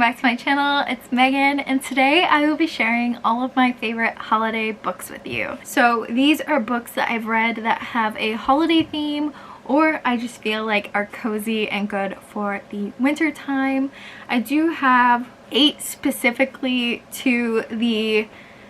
back to my channel. It's Megan, and today I will be sharing all of my favorite holiday books with you. So these are books that I've read that have a holiday theme or I just feel like are cozy and good for the winter time. I do have 8 specifically to the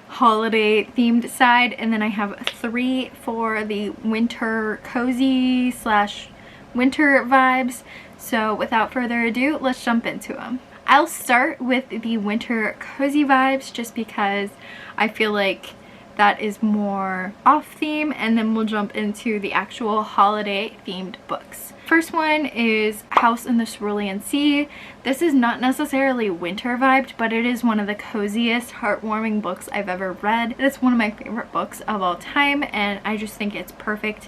holiday themed side, and then I have 3 for the winter cozy slash winter vibes. So without further ado, let's jump into them. I'll start with the winter cozy vibes just because I feel like that is more off theme, and then we'll jump into the actual holiday themed books. First one is House in the Cerulean Sea. This is not necessarily winter vibed, but it is one of the coziest, heartwarming books I've ever read. It's one of my favorite books of all time, and I just think it's perfect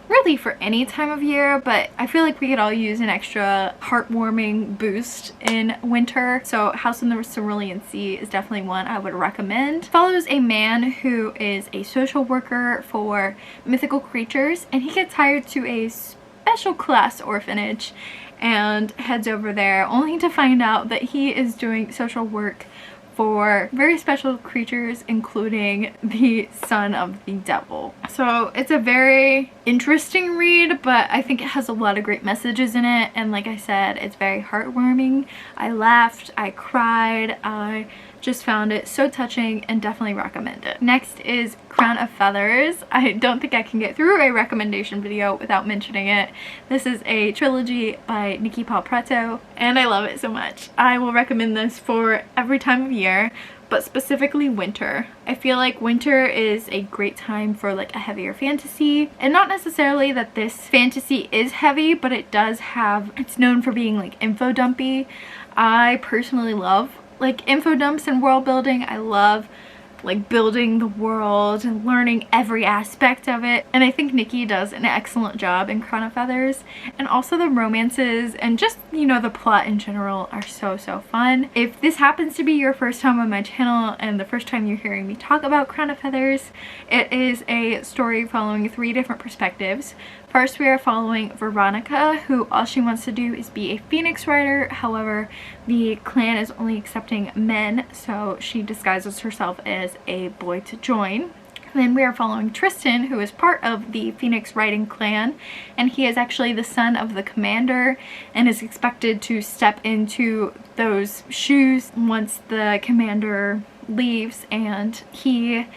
really for any time of year, but I feel like we could all use an extra heartwarming boost in winter. So House in the Cerulean Sea is definitely one I would recommend. It follows a man who is a social worker for mythical creatures, and he gets hired to a special class orphanage and heads over there only to find out that he is doing social work for very special creatures, including the son of the devil. So it's a very interesting read, but I think it has a lot of great messages in it, and like I said, it's very heartwarming. I laughed, I cried, I just found it so touching and definitely recommend it. Next is Crown of Feathers. I don't think I can get through a recommendation video without mentioning it. This is a trilogy by Nikki Paul Prato, and I love it so much. I will recommend this for every time of year, but specifically winter. I feel like winter is a great time for like a heavier fantasy, and not necessarily that this fantasy is heavy, but it does have, it's known for being like info dumpy. I personally love like info dumps and world building. I love like building the world and learning every aspect of it, and I think Nikki does an excellent job in Crown of Feathers. And also the romances and just, you know, the plot in general are so fun. If this happens to be your first time on my channel and the first time you're hearing me talk about Crown of Feathers, it is a story following 3 different perspectives. First, we are following Veronica, who all she wants to do is be a phoenix rider. However, the clan is only accepting men, so she disguises herself as a boy to join. Then we are following Tristan, who is part of the Phoenix Riding clan, and he is actually the son of the commander and is expected to step into those shoes once the commander leaves, and he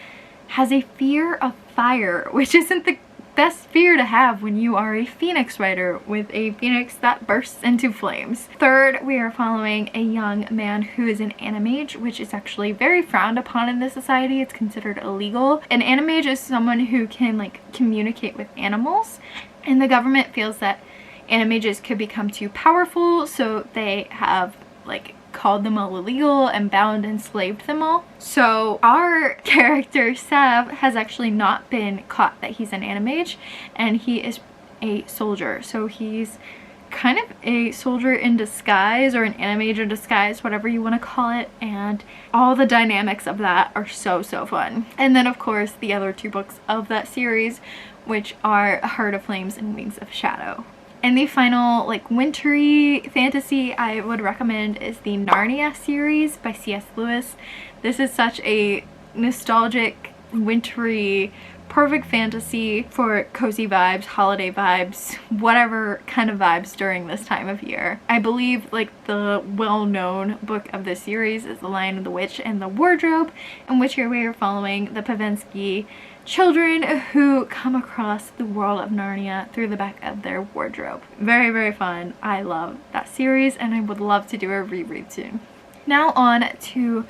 has a fear of fire, which isn't the best fear to have when you are a phoenix rider with a phoenix that bursts into flames. Third, we are following a young man who is an animage, which is actually very frowned upon in this society. It's considered illegal. An animage is someone who can like communicate with animals, and the government feels that animages could become too powerful, so they have like called them all illegal and bound and enslaved them all. So our character Sev has actually not been caught that he's an animage, and he is a soldier. So he's kind of a soldier in disguise, or an animage in disguise, whatever you want to call it, and all the dynamics of that are so fun. And then of course the other 2 books of that series, which are Heart of Flames and Wings of Shadow. And the final like wintry fantasy I would recommend is the Narnia series by C.S. Lewis. This is such a nostalgic, wintry, perfect fantasy for cozy vibes, holiday vibes, whatever kind of vibes during this time of year. I believe like the well-known book of this series is The Lion and the Witch and the Wardrobe, in which we are following the Pevensey children who come across the world of Narnia through the back of their wardrobe. Very fun. I love that series, and I would love to do a reread soon. Now on to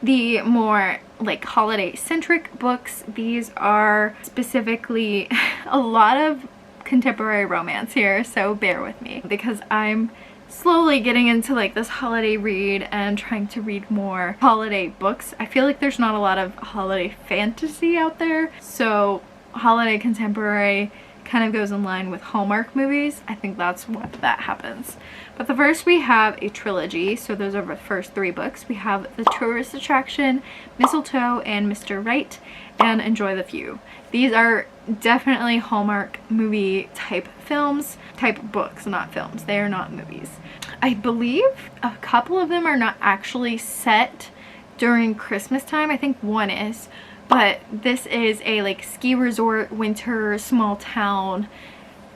the more like holiday centric books. These are specifically a lot of contemporary romance here, so bear with me because I'm slowly getting into like this holiday read and trying to read more holiday books. I feel like there's not a lot of holiday fantasy out there, so holiday contemporary kind of goes in line with Hallmark movies. I think that's what that happens. But the first, we have a trilogy, so those are the first 3 books. We have The Tourist Attraction, Mistletoe, and Mr. Right, and Enjoy the View. These are definitely Hallmark movie type films, type books, not films. They are not movies. I believe a couple of them are not actually set during Christmas time. I think one is, but this is a like ski resort, winter, small town.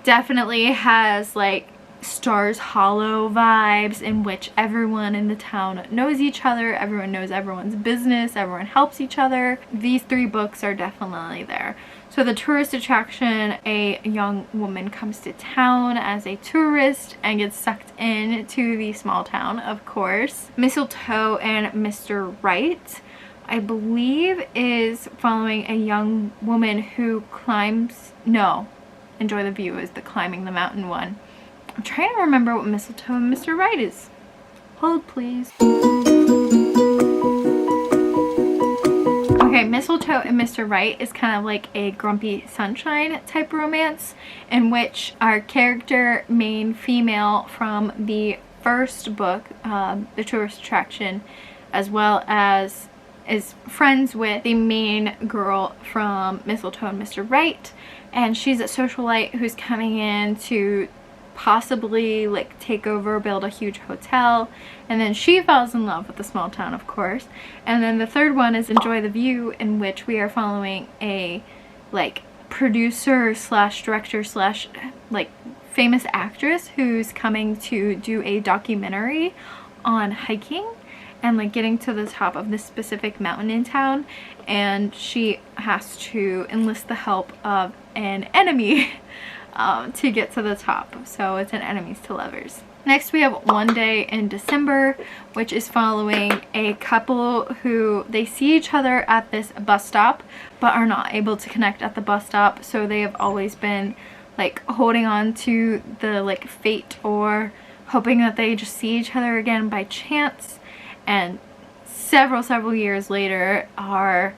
Definitely has like Stars Hollow vibes, in which everyone in the town knows each other, everyone knows everyone's business, everyone helps each other. These 3 books are definitely there. So the tourist attraction, a young woman comes to town as a tourist and gets sucked into the small town, of course. Mistletoe and Mr. Right, I believe, is following a young woman who climbs, no, Enjoy the View is the climbing the mountain one. I'm trying to remember what Mistletoe and Mr. Right is. Hold please. Okay, Mistletoe and Mr. Right is kind of like a Grumpy Sunshine type romance, in which our character, main female from the first book, The Tourist Attraction, as well as is friends with the main girl from Mistletoe and Mr. Right, and she's a socialite who's coming in to possibly like take over, build a huge hotel, and then she falls in love with the small town, of course. And then the third one is Enjoy the View, in which we are following a like producer slash director slash like famous actress who's coming to do a documentary on hiking and like getting to the top of this specific mountain in town, and she has to enlist the help of an enemy to get to the top. So it's an enemies to lovers. Next we have One Day in December, which is following a couple who they see each other at this bus stop but are not able to connect at the bus stop. So they have always been like holding on to the like fate, or hoping that they just see each other again by chance. And several years later, our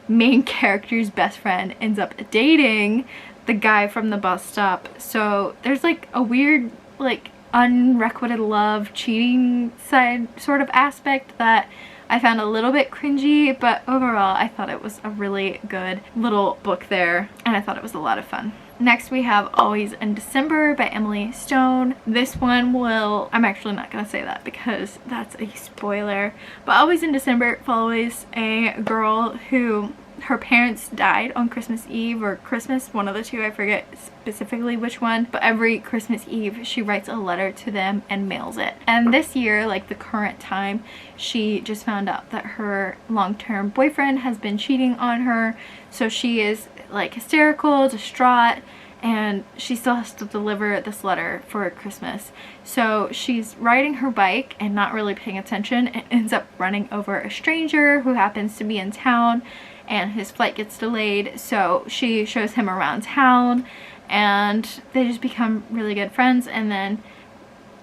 main character's best friend ends up dating the guy from the bus stop. So there's like a weird like unrequited love cheating side sort of aspect that I found a little bit cringy, but overall I thought it was a really good little book there, and I thought it was a lot of fun. Next we have Always in December by Emily Stone. This one will, I'm actually not going to say that because that's a spoiler, but Always in December follows a girl who her parents died on Christmas Eve or Christmas, one of the two, I forget specifically which one, but every Christmas Eve she writes a letter to them and mails it. And this year, like the current time, she just found out that her long-term boyfriend has been cheating on her, so she is like hysterical, distraught, and she still has to deliver this letter for Christmas. So she's riding her bike and not really paying attention and ends up running over a stranger who happens to be in town, and his flight gets delayed, so she shows him around town and they just become really good friends and then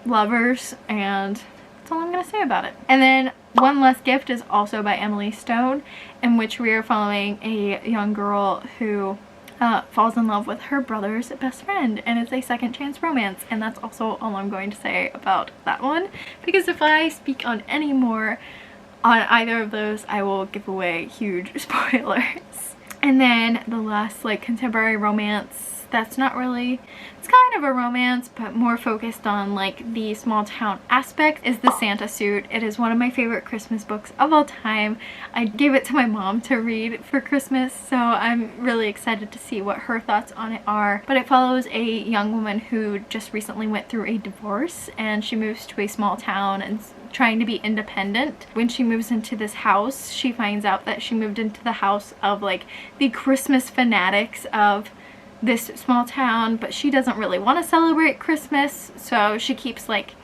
lovers, and that's all I'm gonna say about it. And then One Less Gift is also by Emily Stone, in which we are following a young girl who falls in love with her brother's best friend, and it's a second chance romance. And that's also all I'm going to say about that one, because if I speak on any more on either of those, I will give away huge spoilers. And then the last like contemporary romance that's not really, it's kind of a romance but more focused on like the small town aspect, is The Santa Suit. It is one of my favorite Christmas books of all time. I gave it to my mom to read for Christmas, so I'm really excited to see what her thoughts on it are. But it follows a young woman who just recently went through a divorce, and she moves to a small town and trying to be independent. When she moves into this house, she finds out that she moved into the house of like the Christmas fanatics of this small town, but she doesn't really want to celebrate Christmas, so she keeps like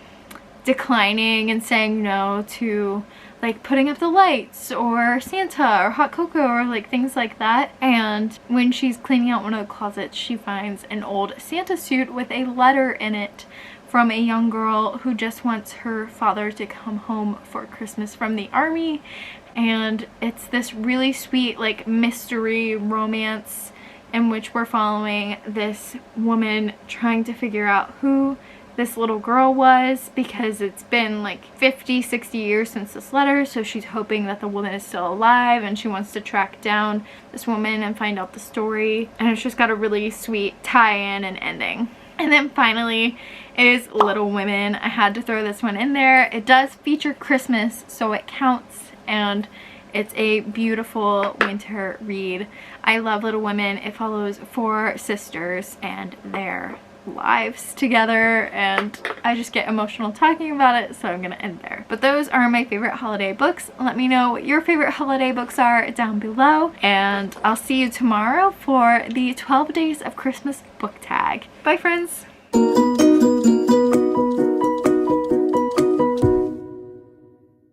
declining and saying no to like putting up the lights or Santa or hot cocoa or like things like that. And when she's cleaning out one of the closets, she finds an old Santa suit with a letter in it from a young girl who just wants her father to come home for Christmas from the army. And it's this really sweet like mystery romance in which we're following this woman trying to figure out who this little girl was, because it's been like 50-60 years since this letter, so she's hoping that the woman is still alive and she wants to track down this woman and find out the story. And it's just got a really sweet tie-in and ending. And then finally is Little Women. I had to throw this one in there. It does feature Christmas, so it counts, and it's a beautiful winter read. I love Little Women. It follows 4 sisters and their lives together, and I just get emotional talking about it, so I'm gonna end there. But those are my favorite holiday books. Let me know what your favorite holiday books are down below, and I'll see you tomorrow for the 12 Days of Christmas book tag. Bye friends!